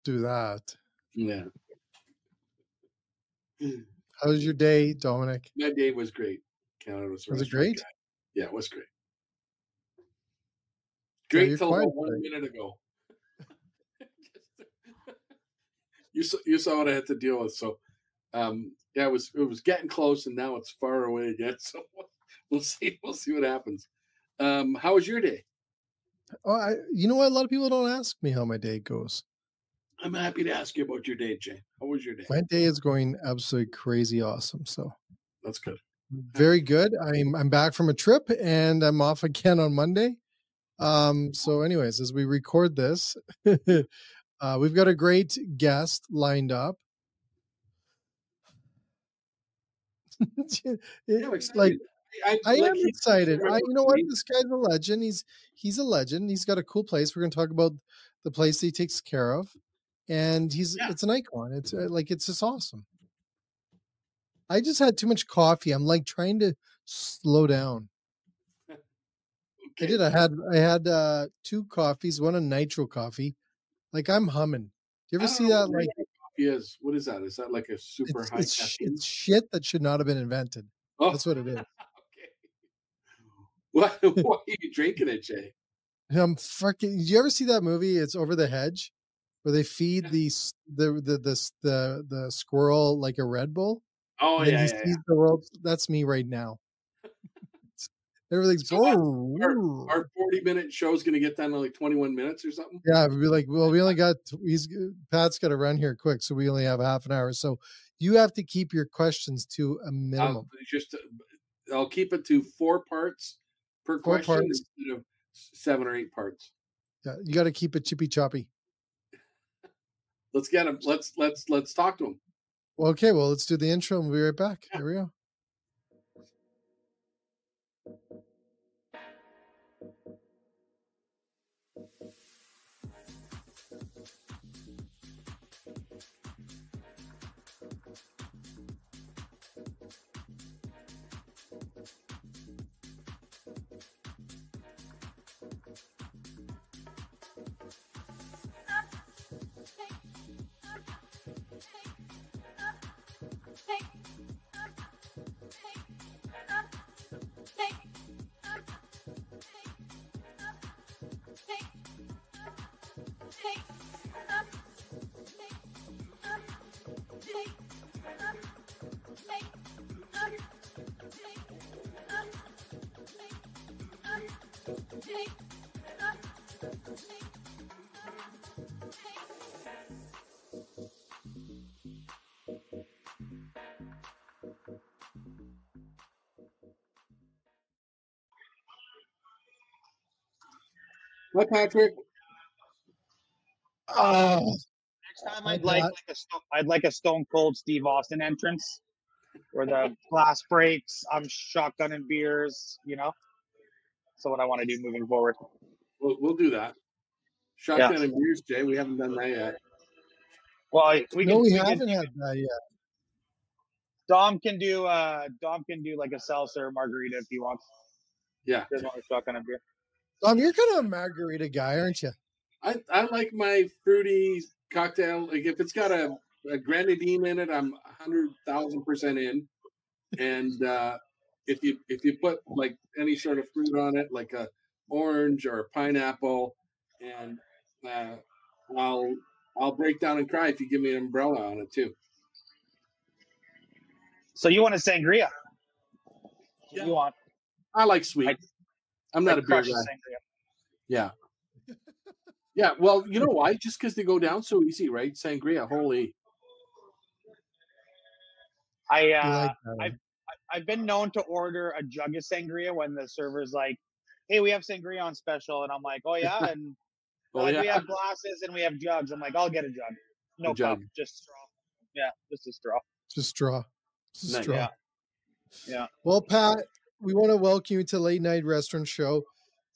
do that. Yeah. How was your day, Dominic? My day was great. Canada was it great? guy. Yeah, it was great. Yeah, Great you're till quiet about 1 minute ago. You saw what I had to deal with. So, yeah, it was getting close, and now it's far away again. So we'll see what happens. How was your day? Oh, you know what? A lot of people don't ask me how my day goes. I'm happy to ask you about your day, Jay. How was your day? My day is going absolutely crazy awesome. So that's good. Very good. I'm back from a trip and I'm off again on Monday. So anyways, as we record this, we've got a great guest lined up. It's like I am excited. You know what? This guy's a legend. He's a legend. He's got a cool place. We're going to talk about the place he takes care of, and it's an icon. It's it's just awesome. I just had too much coffee. I'm like trying to slow down. Okay. I did. I had 2 coffees, one a nitro coffee. Like I'm humming. Do you ever see that? Like, is what is that? Is that like a super high caffeine? It's shit that should not have been invented. Oh. That's what it is. Okay. Why are you drinking it, Jay? I'm fucking. Did you ever see that movie? It's Over the Hedge, where they feed the squirrel like a Red Bull. Oh and then he sees the world. That's me right now. Everything's our 40-minute show is going to get done in like 21 minutes or something. Yeah, we'd be like, well, we only got Pat's got to run here quick, so we only have half an hour. So you have to keep your questions to a minimum. I'll keep it to 4 parts per question instead of 7 or 8 parts. Yeah, you got to keep it chippy choppy. Let's get him. Let's talk to him. Well, okay, well, let's do the intro and we'll be right back. Yeah. Here we go. Hi, Patrick. Next time I'd like a Stone Cold Steve Austin entrance where the glass breaks, I'm shotgunning beers, you know. That's what I want to do moving forward. We'll do that. Shotgunning beers, Jay. We haven't done that yet. Well, we haven't had that yet. Dom can do like a seltzer margarita if he wants. Yeah. There's not a shotgun beer. Dom, you're kind of a margarita guy, aren't you? I like my fruity cocktail. Like if it's got a grenadine in it, I'm 100,000% in. And if you put like any sort of fruit on it, like a orange or a pineapple, and I'll break down and cry if you give me an umbrella on it too. So you want a sangria? Yeah. You want? I like sweet. I'm not a beer guy. Sangria. Yeah. Yeah, well, you know why? Just because they go down so easy, right? Sangria, holy. I've been known to order a jug of sangria when the server's like, "Hey, we have sangria on special," and I'm like, "Oh yeah," and we have glasses and we have jugs. I'm like, "I'll get a jug, no cup, just straw." Yeah, just a straw. Just straw. Nice. Straw. Yeah. Well, Pat, we want to welcome you to Late Night Restaurant Show.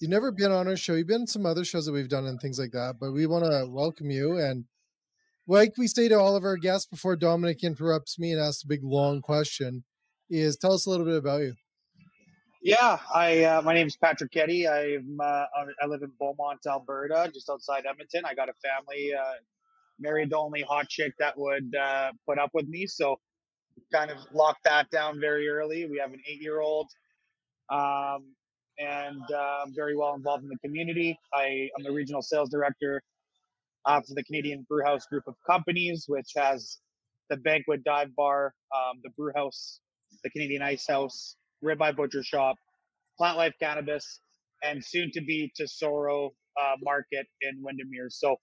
You've never been on our show. You've been on some other shows that we've done and things like that, but we want to welcome you. And like we say to all of our guests before Dominic interrupts me and asks a big, long question, is tell us a little bit about you. Yeah, my name is Patrick Keddie. I live in Beaumont, Alberta, just outside Edmonton. I got a family married the only hot chick that would put up with me. So kind of locked that down very early. We have an 8-year-old, and I'm very well involved in the community. I'm the regional sales director for the Canadian Brewhouse group of companies, which has the Banquet Dive Bar, the Brewhouse, the Canadian Ice House, Ribeye Butcher Shop, Plant Life Cannabis, and soon to be Tesoro Market in Windermere. So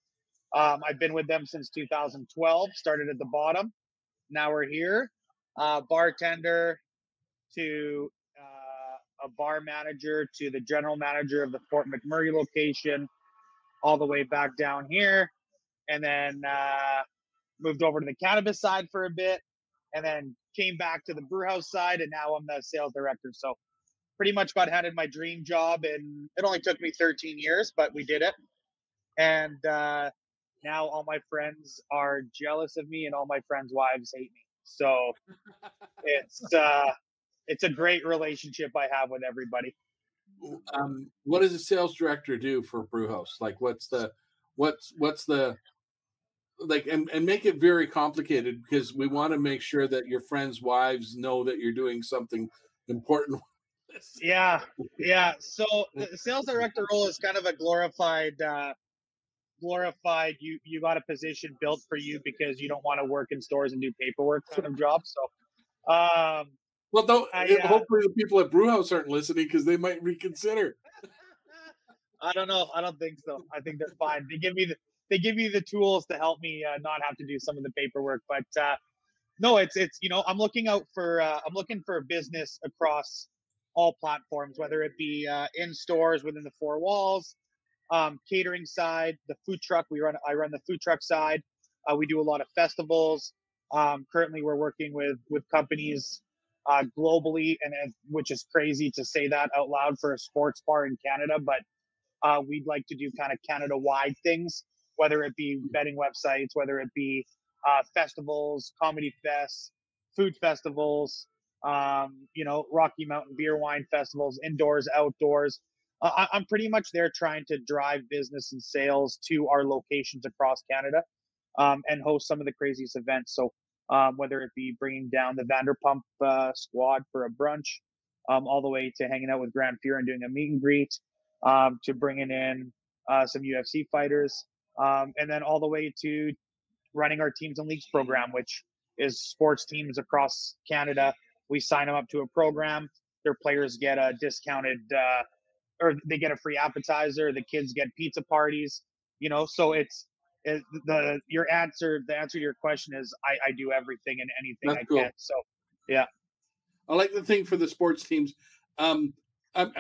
I've been with them since 2012, started at the bottom. Now we're here, bartender to a bar manager to the general manager of the Fort McMurray location, all the way back down here. And then moved over to the cannabis side for a bit, and then came back to the brewhouse side, and now I'm the sales director. So pretty much got handed my dream job, and it only took me 13 years, but we did it. And now all my friends are jealous of me, and all my friends' wives hate me. So it's a great relationship I have with everybody. What does a sales director do for a brewhouse? Like, what's the like, and make it very complicated, because we want to make sure that your friends' wives know that you're doing something important. Yeah. So the sales director role is kind of a glorified. You got a position built for you because you don't want to work in stores and do paperwork kind of job. So, well, hopefully the people at Brewhouse aren't listening, because they might reconsider. I don't know. I don't think so. I think they're fine. They give me the tools to help me not have to do some of the paperwork. But no, it's I'm looking for a business across all platforms, whether it be in stores within the four walls, catering side, the food truck. I run the food truck side. We do a lot of festivals. Currently, we're working with companies globally, and which is crazy to say that out loud for a sports bar in Canada, but we'd like to do kind of Canada-wide things, whether it be betting websites, whether it be festivals, comedy fests, food festivals, Rocky Mountain Beer Wine festivals, indoors, outdoors. I'm pretty much there trying to drive business and sales to our locations across Canada, and host some of the craziest events. So whether it be bringing down the Vanderpump squad for a brunch, all the way to hanging out with Grand Fear and doing a meet and greet, to bringing in some UFC fighters, and then all the way to running our teams and leagues program, which is sports teams across Canada. We sign them up to a program. Their players get a discounted, or they get a free appetizer. The kids get pizza parties. So the answer to your question is I do everything and anything I can. So yeah, I like the thing for the sports teams. I'm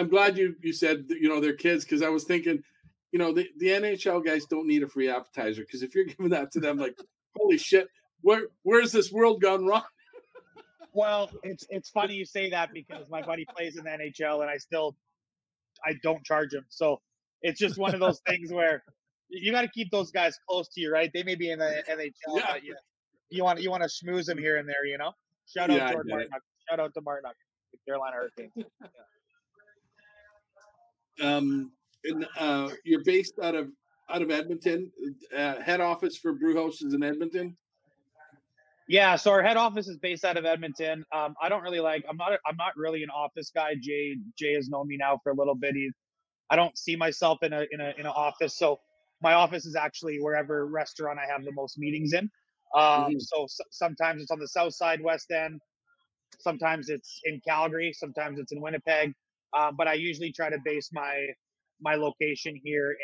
glad you said that, they're kids, because I was thinking, the NHL guys don't need a free appetizer, because if you're giving that to them, like, holy shit, where's this world gone wrong? Well, it's funny you say that, because my buddy plays in the NHL, and I don't charge him. So it's just one of those things where you got to keep those guys close to you, right? They may be in the NHL, but you want to schmooze them here and there, Shout out Jordan Martinook. Shout out to Martinook, the Carolina Hurricanes. And you're based out of Edmonton. Head office for Brewhouse is in Edmonton. Yeah, so our head office is based out of Edmonton. I don't really I'm not really an office guy. Jay has known me now for a little bit. I don't see myself in an office. So my office is actually wherever restaurant I have the most meetings in. So sometimes it's on the south side, West End. Sometimes it's in Calgary. Sometimes it's in Winnipeg. But I usually try to base my location here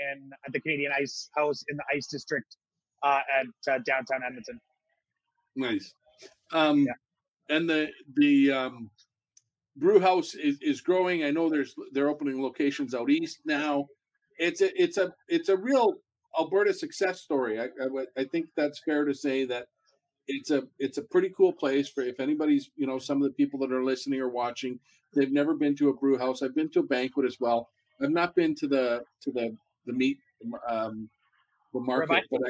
at the Canadian Ice House in the Ice District at downtown Edmonton. Nice. And the Brewhouse is growing. I know they're opening locations out east now. It's a real Alberta success story. I think that's fair to say that it's a pretty cool place for, if anybody's, some of the people that are listening or watching, they've never been to a brew house. I've been to a banquet as well. I've not been to the meat, the market, but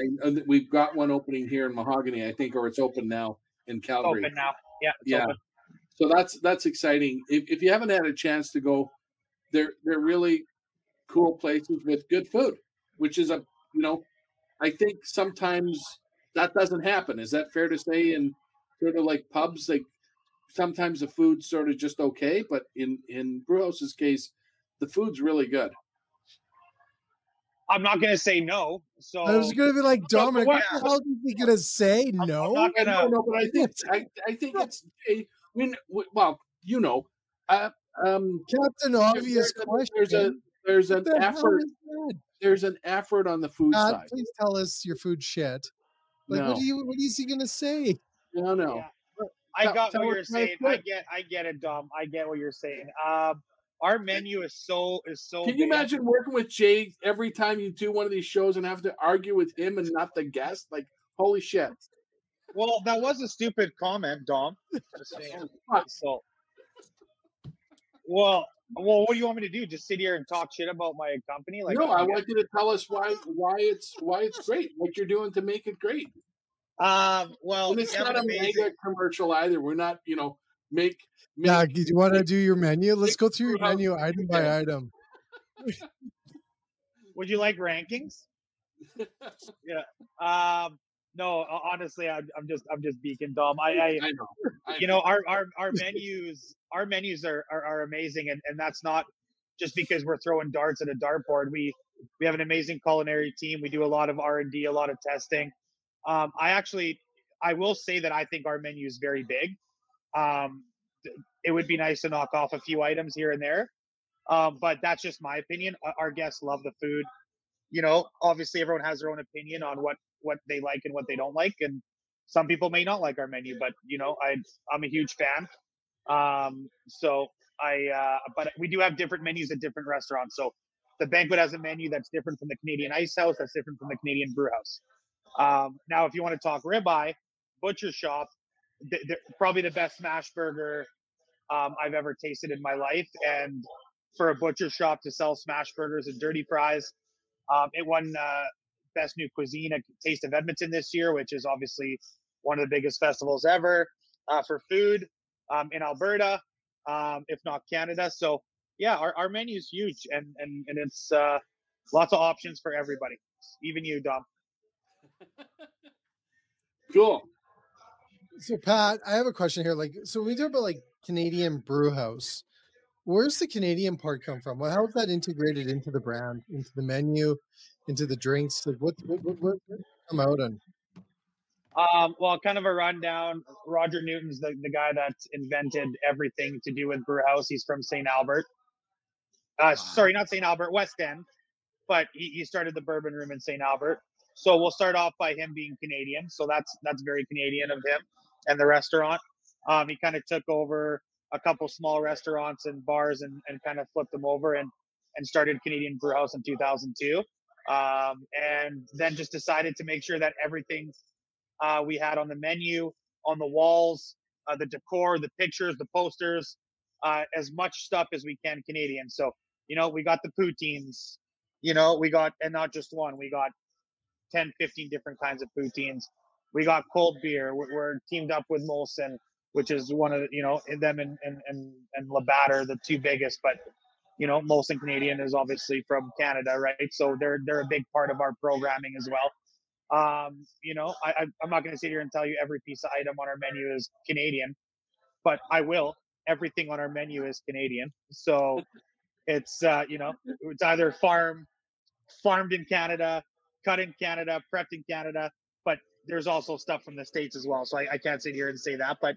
we've got one opening here in Mahogany, I think, or it's open now in Calgary. Open now. Yeah. Open. So that's exciting. If you haven't had a chance to go, they're really cool places with good food, which is I think sometimes that doesn't happen. Is that fair to say? In sort of like pubs, like sometimes the food's sort of just okay, but in Brewhouse's case, the food's really good. I'm not going to say no. So I was going to be like, Dominic, what the hell is he going to say? No, no, but I think it's. I mean, well, you know, Captain Obvious question. There's an effort. There's an effort on the food side. Please tell us your food shit. Like, no. what is he going to say? No. Yeah. I got what you're saying. I get it, Dom. I get what you're saying. Our menu is so. Can you imagine working with Jay every time you do one of these shows and have to argue with him and not the guest? Like, holy shit. Well, that was a stupid comment, Dom. Just saying. So, well, what do you want me to do? Just sit here and talk shit about my company? Like, no, I want you to tell us why it's great. What you're doing to make it great. Well, and it's not a mega commercial either. We're not, make. Yeah, do you want to do your menu? Let's go through your menu item by item. Would you like rankings? Yeah. No, honestly, I'm just beaking, Dom. I know. Our menus are amazing, and that's not just because we're throwing darts at a dartboard. We have an amazing culinary team. We do a lot of R&D, a lot of testing. I will say that I think our menu is very big. It would be nice to knock off a few items here and there. But that's just my opinion. Our guests love the food. Obviously everyone has their own opinion on what they like and what they don't like. And some people may not like our menu, but I'm a huge fan. But we do have different menus at different restaurants. So the banquet has a menu that's different from the Canadian Ice House. That's different from the Canadian Brewhouse. Now, if you want to talk ribeye, Butcher Shop, they're probably the best smash burger I've ever tasted in my life. And for a butcher shop to sell smash burgers and dirty fries, it won Best New Cuisine at Taste of Edmonton this year, which is obviously one of the biggest festivals ever for food in Alberta, if not Canada. So yeah, our menu is huge, and it's lots of options for everybody, even you, Dom. Cool. So Pat, I have a question here. Like, so when we talk about like Canadian Brewhouse, where's the Canadian part come from? Well, how is that integrated into the brand, into the menu, into the drinks? Like, what come out on? Well, kind of a rundown. Roger Newton's the guy that invented everything to do with Brewhouse. He's from St. Albert. Sorry, not St. Albert, West End. But he started the bourbon room in St. Albert. So we'll start off by him being Canadian. So that's very Canadian of him and the restaurant. He kind of took over a couple small restaurants and bars and kind of flipped them over and started Canadian Brewhouse in 2002. And then just decided to make sure that everything we had on the menu, on the walls, the decor, the pictures, the posters, as much stuff as we can Canadian. So, we got the poutines, we got, and not just one, we got 10, 15 different kinds of poutines. We got cold beer. We're teamed up with Molson, which is one of them and Labatt are the two biggest, but Molson Canadian is obviously from Canada, right? So they're a big part of our programming as well. I'm not going to sit here and tell you every piece of item on our menu is Canadian, but I will. Everything on our menu is Canadian. So it's it's either farmed in Canada, cut in Canada, prepped in Canada, but there's also stuff from the States as well. So I can't sit here and say that, but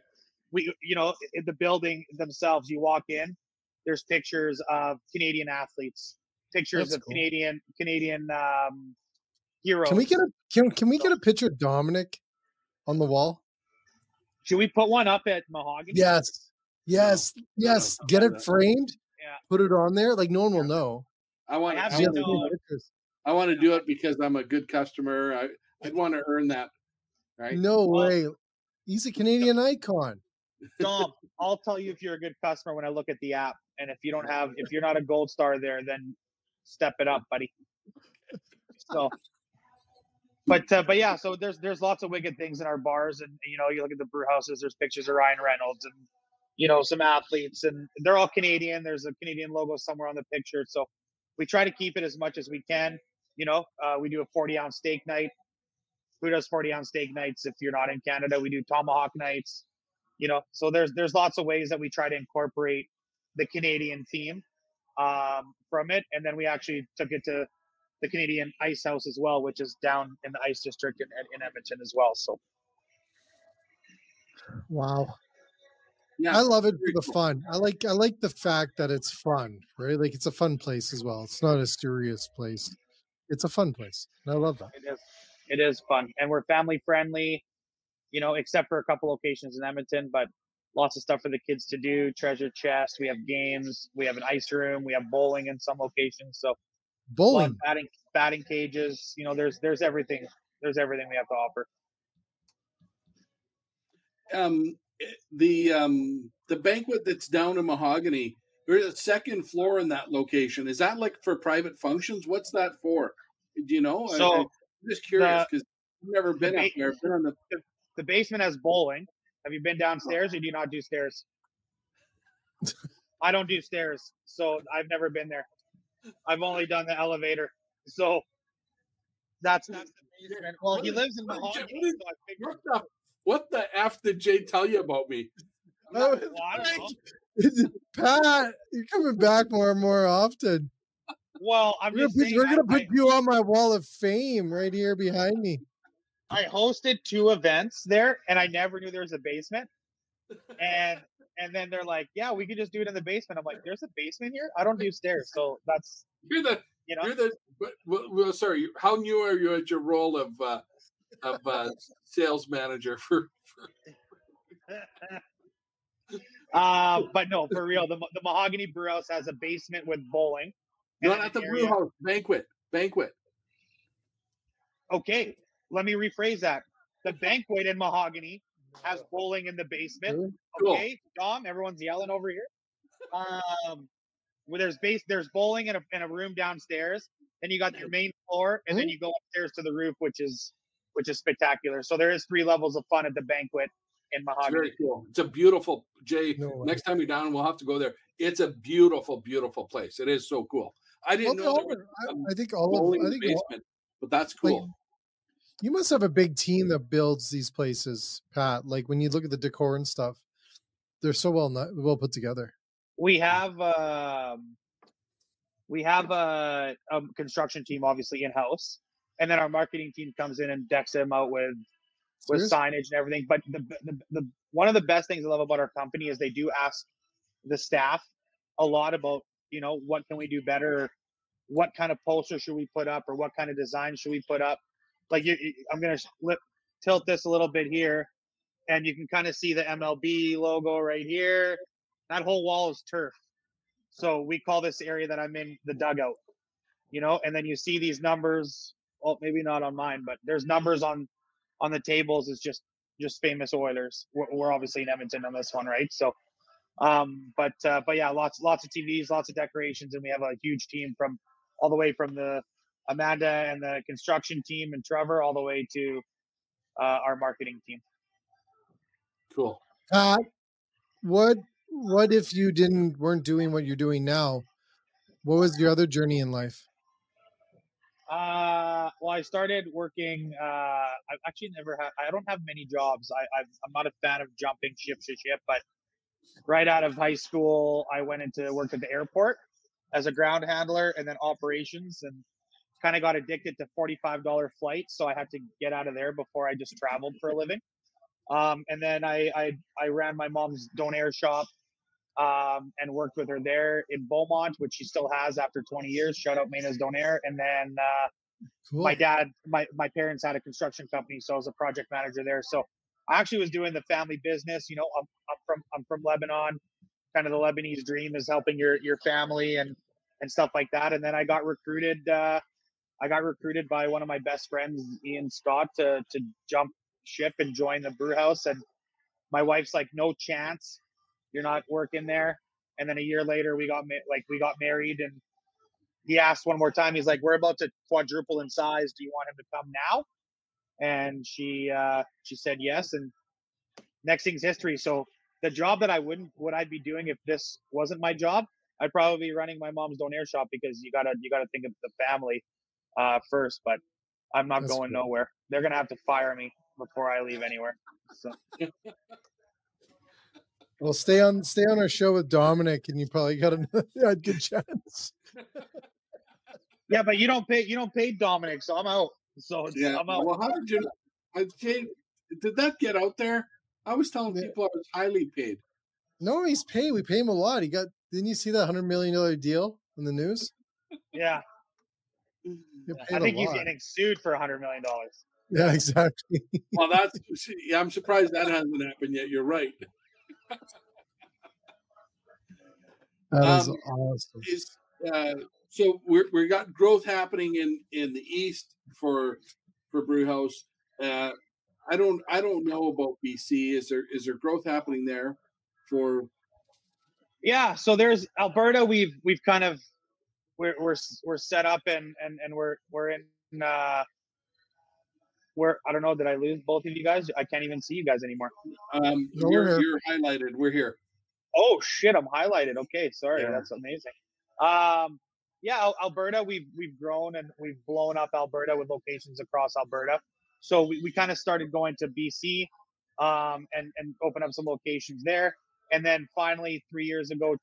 we, in the building themselves, you walk in, there's pictures of Canadian athletes, pictures of cool. Canadian heroes. Can we get a picture of Dominic on the wall? Should we put one up at Mahogany? Yes. Get it framed. Yeah. Put it on there. Like no one will know. I want to do it because I'm a good customer. I'd want to earn that. Right? No way. He's a Canadian icon. Dom, I'll tell you if you're a good customer when I look at the app. And if you're not a gold star there, then step it up, buddy. So, but yeah, so there's lots of wicked things in our bars, and you look at the brew houses. There's pictures of Ryan Reynolds and some athletes, and they're all Canadian. There's a Canadian logo somewhere on the picture, so we try to keep it as much as we can. We do a 40-ounce steak night. who does 40-ounce steak nights. If you're not in Canada, we do tomahawk nights. So there's lots of ways that we try to incorporate the Canadian theme from it, and then we actually took it to the Canadian Ice House as well, which is down in the Ice District in Edmonton as well. So, wow. Yeah, I love it for the fun. I like the fact that it's fun, right? Like it's a fun place as well. It's not a serious place. It's a fun place. And I love that. It is fun, and we're family friendly. Except for a couple locations in Edmonton, but lots of stuff for the kids to do. Treasure chest. We have games. We have an ice room. We have bowling in some locations. So bowling, batting cages. There's everything. There's everything we have to offer. The banquet that's down in Mahogany, there's a second floor in that location. Is that like for private functions? What's that for? Do you know? So I'm just curious because I've never been up there. I've been on the basement has bowling. Have you been downstairs or do you not do stairs? I don't do stairs, so I've never been there. I've only done the elevator. So that's the basement. Well, he lives in Mahogany. What the F did Jay tell you about me? I don't know. Pat, you're coming back more and more often. Well, we're going to put you on my wall of fame right here behind me. I hosted 2 events there, and I never knew there was a basement. And then they're like, "Yeah, we could just do it in the basement." I'm like, "There's a basement here? I don't do stairs." So that's sorry. How new are you at your role of sales manager for? But no, for real, the Mahogany Brewhouse has a basement with bowling. Not at the Brewhouse banquet. Okay, let me rephrase that. The banquet in Mahogany has bowling in the basement. Okay, cool. Dom, everyone's yelling over here. Where there's bowling in a room downstairs. Then you got your main floor, and then you go upstairs to the roof, which is spectacular. So there is 3 levels of fun at the banquet in Mahogany. It's very cool. It's a beautiful, Jay. Next time you're down, we'll have to go there. It's a beautiful, beautiful place. It is so cool. I didn't know there was basement, but that's cool. Like, you must have a big team that builds these places, Pat. Like when you look at the decor and stuff, they're so well put together. We have a construction team, obviously in house, and then our marketing team comes in and decks them out with signage and everything. But the one of the best things I love about our company is they do ask the staff a lot about what can we do better, what kind of poster should we put up, or what kind of design should we put up. Like I'm gonna tilt this a little bit here, and you can kind of see the MLB logo right here. That whole wall is turf. So we call this area that I'm in the dugout, and then you see these numbers. Well, maybe not on mine, but there's numbers on the tables. It's just famous Oilers. We're obviously in Edmonton on this one, right? So, but yeah, lots of TVs, lots of decorations, and we have a huge team all the way from the Amanda and the construction team and Trevor all the way to our marketing team. Cool. What if you weren't doing what you're doing now? What was your other journey in life? Well, I started working. I've actually I don't have many jobs. I'm not a fan of jumping ship to ship, but right out of high school, I went into work at the airport as a ground handler and then operations, and kind of got addicted to $45 flights. So I had to get out of there before I just traveled for a living. And then I ran my mom's donair shop and worked with her there in Beaumont, which she still has after 20 years. Shout out Mayna's Donair. And then cool. My parents had a construction company, so I was a project manager there. So I actually was doing the family business. I'm from Lebanon. Kind of the Lebanese dream is helping your family and stuff like that. And then I got recruited. I got recruited by one of my best friends, Ian Scott, to jump ship and join the brew house. And my wife's like, no chance, you're not working there. And then a year later, we got married, and he asked one more time. He's like, we're about to quadruple in size. Do you want him to come now? And she said yes. And next thing's history. So the job that would I be doing if this wasn't my job? I'd probably be running my mom's donair shop, because you gotta think of the family first. But I'm not going nowhere. They're going to have to fire me before I leave anywhere. So. Well, stay on our show with Dominic, and you probably got a good chance. Yeah, but you don't pay Dominic, so I'm out. So I'm out. Well, how did you? Jay, did that get out there? I was telling people I was highly paid. No, he's paid. We pay him a lot. Didn't you see that $100 million deal in the news? Yeah. I think he's getting sued for $100 million. Yeah, exactly. Well, I'm surprised that hasn't happened yet. You're right. That is awesome. So we got growth happening in the East for Brewhouse. I don't know about BC. Is there growth happening there for? Yeah, so there's Alberta. We've kind of we're set up and we're in where I don't know. Did I lose both of you guys? I can't even see you guys anymore. You're highlighted. We're here. Oh shit, I'm highlighted. Okay, sorry, that's amazing. Yeah, Alberta, we've grown and we've blown up Alberta with locations across Alberta. So we kind of started going to BC and open up some locations there. And then finally 2 years ago,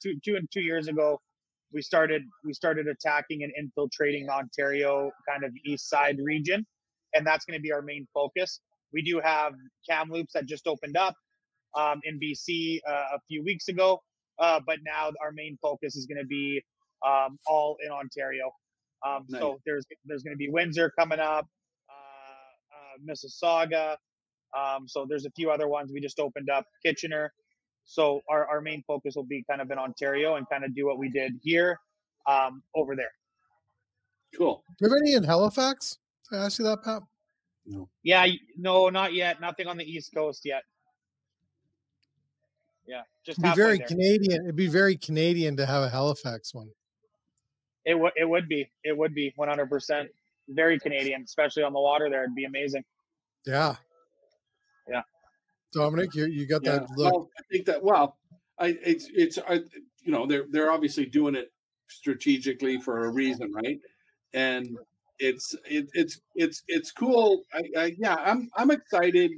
we started attacking and infiltrating Ontario kind of east side region. And that's going to be our main focus. We do have Kamloops that just opened up in BC a few weeks ago. But now our main focus is going to be all in Ontario. Nice. So there's going to be Windsor coming up, Mississauga. So there's a few other ones we just opened up, Kitchener. So our main focus will be kind of in Ontario and kind of do what we did here over there. Cool. Do you have any in Halifax? Did I ask you that, Pat? No. Yeah, no, not yet. Nothing on the East Coast yet. Yeah, just it'd be very Canadian. It'd be very Canadian to have a Halifax one. It would be 100% very Canadian, especially on the water there. It'd be amazing. Yeah. Yeah. Dominic, you got that look. Well, I think that they're obviously doing it strategically for a reason, right? And it's cool. I'm excited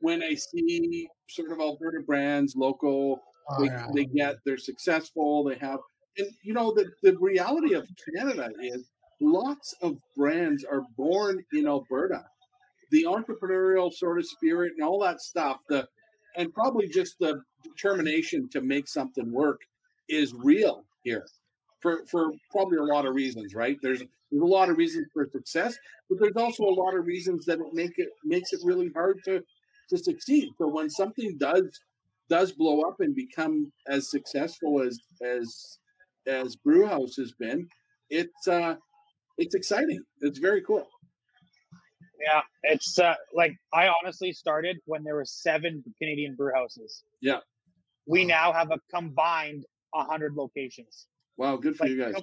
when I see sort of Alberta brands, local. They're successful. They have, and the reality of Canada is lots of brands are born in Alberta. The entrepreneurial sort of spirit and all that stuff, and probably just the determination to make something work is real here for probably a lot of reasons, right? There's a lot of reasons for success, but there's also a lot of reasons that makes it really hard to succeed. So when something does blow up and become as successful as Brewhouse has been, it's exciting. It's very cool. Yeah, it's like I honestly started when there were 7 Canadian brewhouses. Yeah, we now have a combined 100 locations. Wow, good for you guys.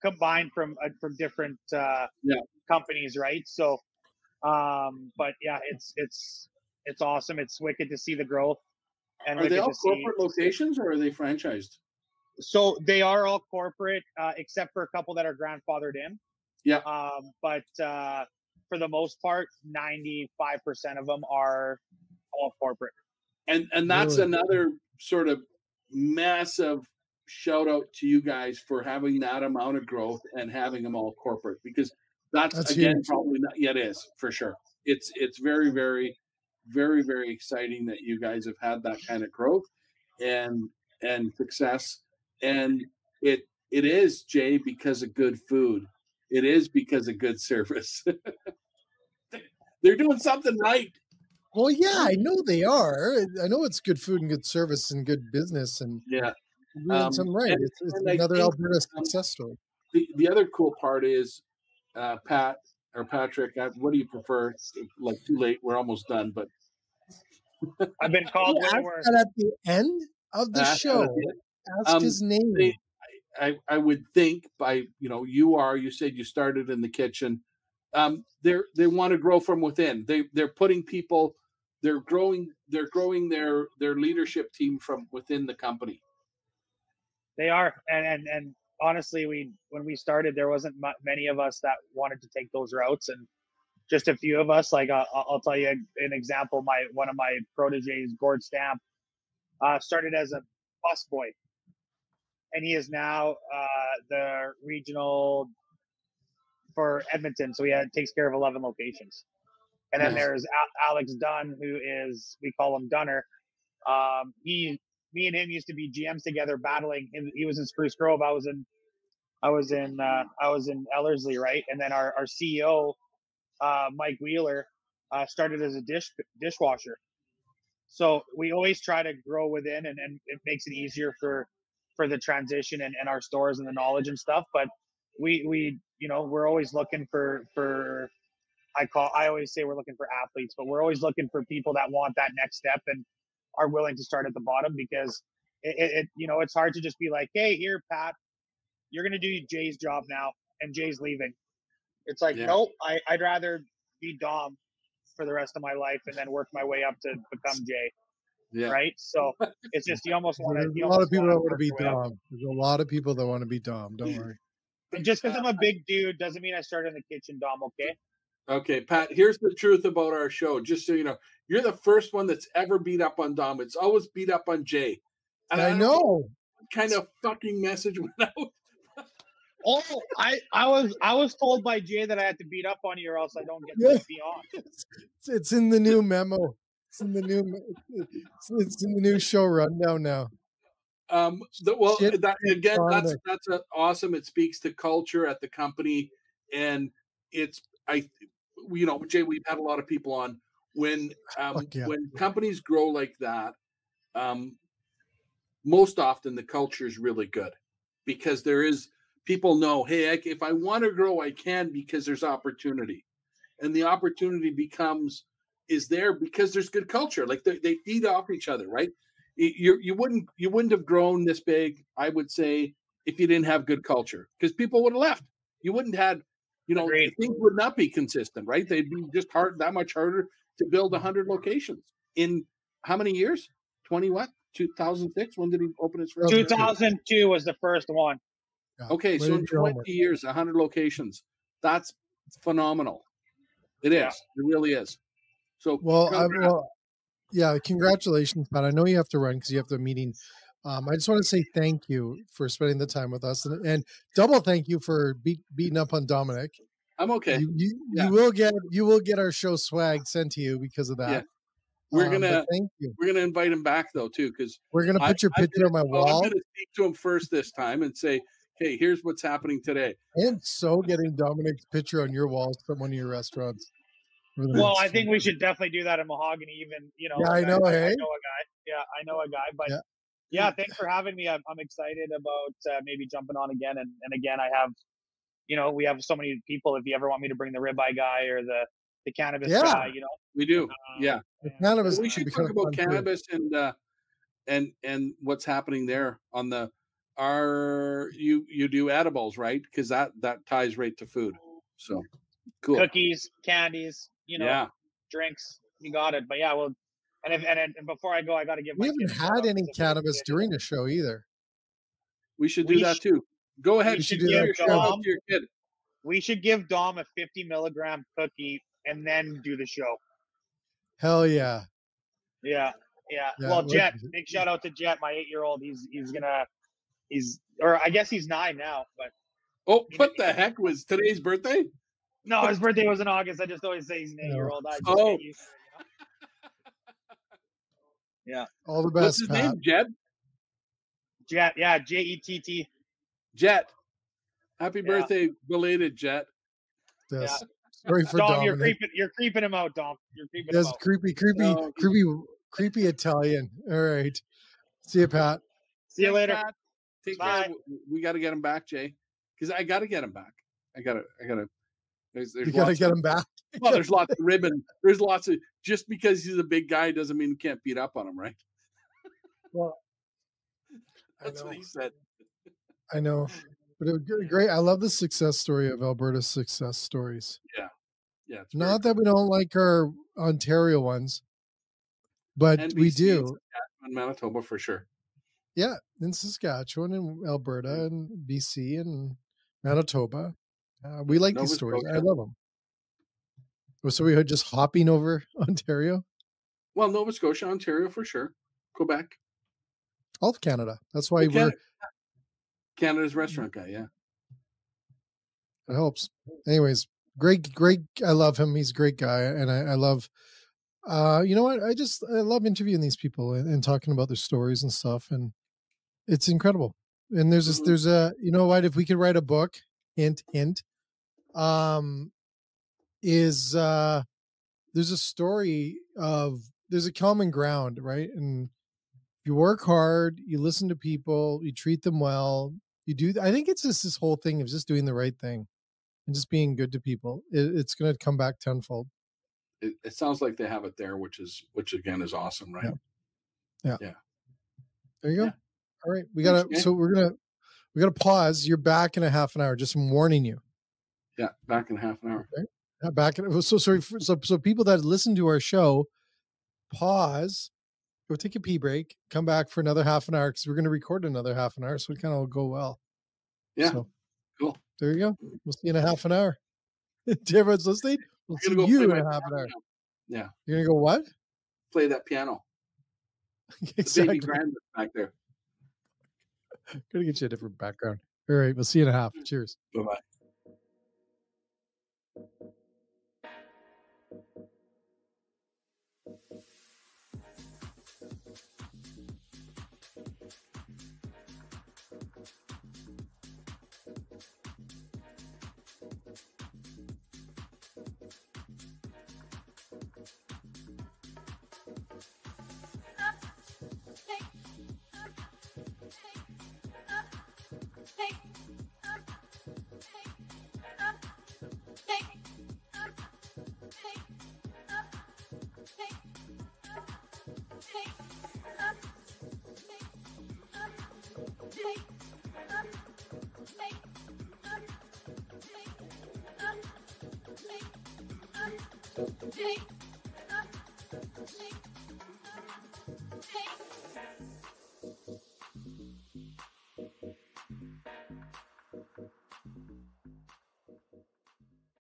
Combined from different companies, right? So, but yeah, it's awesome. It's wicked to see the growth. And are they all corporate locations or are they franchised? So they are all corporate, except for a couple that are grandfathered in. Yeah. But for the most part, 95% of them are all corporate. And that's another sort of massive shout out to you guys for having that amount of growth and having them all corporate, because that's again huge. Probably not yet is for sure. It's very, very, very, very exciting that you guys have had that kind of growth and success. And it is, Jay, because of good food. It is because of good service. They're doing something right. Well, yeah, I know they are. I know it's good food and good service and good business, and doing something right. It's another Alberta success story. The other cool part is, Pat or Patrick, what do you prefer? Like, too late, we're almost done, but I've been called worse. At the end of the show, ask his name. I would think by you said you started in the kitchen. They want to grow from within. They're putting people. They're growing their leadership team from within the company. They are, and honestly, when we started, there wasn't many of us that wanted to take those routes, and just a few of us. Like I'll tell you an example. One of my proteges, Gord Stamp, started as a bus boy, and he is now the regional for Edmonton. So takes care of 11 locations. And then there's Alex Dunn, who is, we call him Dunner. Me and him used to be GMs together, battling. He was in Spruce Grove. I was in Ellerslie, right? And then our CEO, Mike Wheeler, started as a dishwasher. So we always try to grow within, and it makes it easier for the transition and our stores and the knowledge and stuff. But we we're always looking for I always say we're looking for athletes, but we're always looking for people that want that next step and are willing to start at the bottom, because it's hard to just be like, hey, here, Pat, you're going to do Jay's job now, and Jay's leaving. It's like, nope, I'd rather be Dom for the rest of my life and then work my way up to become Jay. Yeah. Right. So it's just, you almost want to. There's a lot of people that want to be Dom. There's a lot of people that want to be Dom. Don't worry. And just because I'm a big dude doesn't mean I started in the kitchen, Dom. Okay. Okay, Pat, here's the truth about our show. Just so you know, you're the first one that's ever beat up on Dom. It's always beat up on Jay. And I know. What kind of fucking message went out? Oh, I was told by Jay that I had to beat up on you or else I don't get to be on. It's in the new memo. It's in the new show rundown now. That's awesome. It speaks to culture at the company, and Jay, we've had a lot of people on when companies grow like that. Most often the culture is really good, because people know, hey, if I want to grow, I can, because there's opportunity, and the opportunity is there because there's good culture. Like they feed off each other, right? You wouldn't have grown this big, I would say, if you didn't have good culture, because people would have left. You wouldn't have, things would not be consistent, right? They'd be just that much harder to build 100 locations in how many years? 2006? When did he open his first? 2002 was the first one. Yeah. Okay, so in 20 years, 100 locations. That's phenomenal. It is. It really is. So congratulations, Pat. I know you have to run because you have the meeting. I just want to say thank you for spending the time with us, and double thank you for beating up on Dominic. I'm okay. You will get our show swag sent to you because of that. Yeah. We're gonna invite him back though too, because we're gonna put your picture on my wall. I'm gonna speak to him first this time and say, hey, here's what's happening today. And so getting Dominic's picture on your walls from one of your restaurants. Well, I think we should definitely do that in Mahogany. Even Yeah, I know. Hey, I know a guy. Yeah, I know a guy. But yeah, thanks for having me. I'm excited about maybe jumping on again. And again, I have, we have so many people. If you ever want me to bring the ribeye guy or the cannabis guy, we do. The cannabis. We should talk about cannabis and what's happening there on the. You do edibles, right? Because that ties right to food. So cool. Cookies, candies, drinks. You got it. But well, and before I go, I got to give. We haven't had any cannabis during the show either. We should do that too. Go ahead. We should give Dom, to your kid. We should give Dom a 50 milligram cookie and then do the show. Hell yeah. Yeah. Well, Jet, big shout out to Jet, my 8-year-old. Or I guess he's 9 now, but. Oh, what the heck was today's birthday? No, his birthday was in August. I just always say he's an 8-year-old. Yeah. All the best. What's his name? Jed? Jet. Yeah. Jett. Jet. Happy birthday, belated Jet. Yes. Sorry for Dom. Dominic. You're creeping him out, Dom. You're creeping him out. Creepy Italian. All right. See you, Pat. See you later. Pat. Take care. We got to get him back, Jay, because I got to get him back. I gotta. You gotta get him back. Well, there's lots of ribbon. There's lots of. Just because he's a big guy doesn't mean you can't beat up on him, right? Well, that's what he said. I know, but it was great. I love the success story of Alberta's success stories. Yeah. Not that we don't like our Ontario ones, but NBC we do. In Manitoba for sure. Yeah, in Saskatchewan and Alberta and BC and Manitoba. We like these stories. I love them. So we were just hopping over Ontario? Well, Nova Scotia, Ontario for sure. Quebec. All of Canada. That's why we're Canada's restaurant guy, yeah. It helps. Anyways, great. I love him. He's a great guy. And I love, you know what? I love interviewing these people and talking about their stories and stuff. And it's incredible. And there's a, you know what? If we could write a book, hint, there's a story of, there's a common ground, right? And you work hard, you listen to people, you treat them well, I think it's just this whole thing of just doing the right thing and just being good to people. It's going to come back tenfold. It sounds like they have it there, which again is awesome, right? Yeah. There you go. Yeah. All right. We gotta pause. You're back in a half an hour. Just warning you. Yeah. Back in half an hour. Okay. So sorry. So people that listen to our show, pause, go take a pee break, come back for another half an hour, because we're going to record another half an hour. So it kind of will go well. Yeah. So, cool. There you go. We'll see you in a half an hour. To everyone's listening, we'll see you in a half an hour. Yeah. You're going to go what? Play that piano. Exactly. The baby grand back there. Going to get you a different background. All right. We'll see you in a half. Cheers. Bye-bye. Hey.